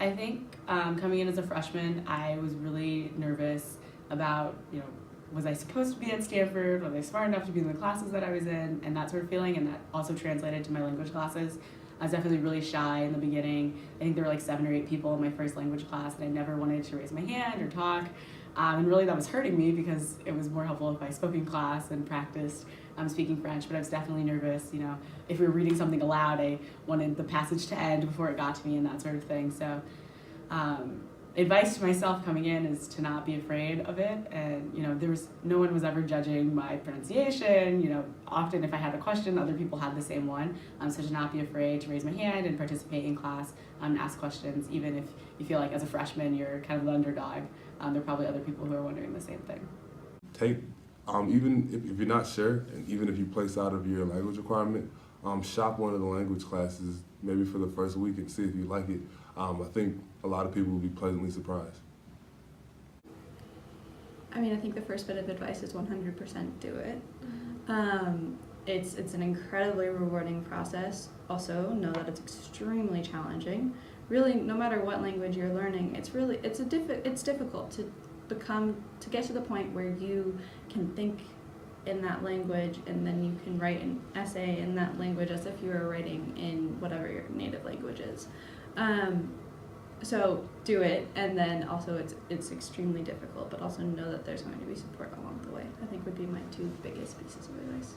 I think coming in as a freshman, I was really nervous about, was I supposed to be at Stanford? Was I smart enough to be in the classes that I was in? And that sort of feeling, and that also translated to my language classes. I was definitely really shy in the beginning. I think there were like 7 or 8 people in my first language class, and I never wanted to raise my hand or talk. And really that was hurting me because it was more helpful if I spoke in class and practiced speaking French, but I was definitely nervous. If we were reading something aloud, I wanted the passage to end before it got to me and that sort of thing. So advice to myself coming in is to not be afraid of it. And no one was ever judging my pronunciation. Often if I had a question, other people had the same one. So to not be afraid to raise my hand and participate in class and ask questions, even if you feel like as a freshman you're kind of the underdog. There are probably other people who are wondering the same thing. Even if you're not sure, and even if you place out of your language requirement, shop one of the language classes maybe for the first week and see if you like it. I think a lot of people will be pleasantly surprised. I think the first bit of advice is 100% do it. It's an incredibly rewarding process. Also, know that it's extremely challenging. Really, no matter what language you're learning, it's difficult to get to the point where you can think in that language and then you can write an essay in that language as if you were writing in whatever your native language is. So do it, and then also it's extremely difficult, but also know that there's going to be support along the way. I think would be my 2 biggest pieces of advice.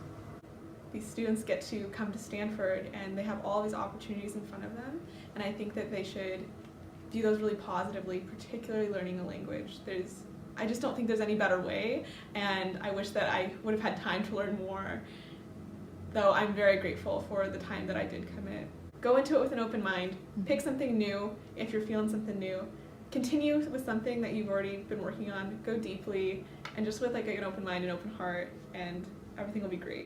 These students get to come to Stanford and they have all these opportunities in front of them, and I think that they should view those really positively, particularly learning a language. I just don't think there's any better way, and I wish that I would have had time to learn more, though I'm very grateful for the time that I did commit. Go into it with an open mind, pick something new if you're feeling something new, continue with something that you've already been working on, go deeply, and just with an open mind and open heart, and everything will be great.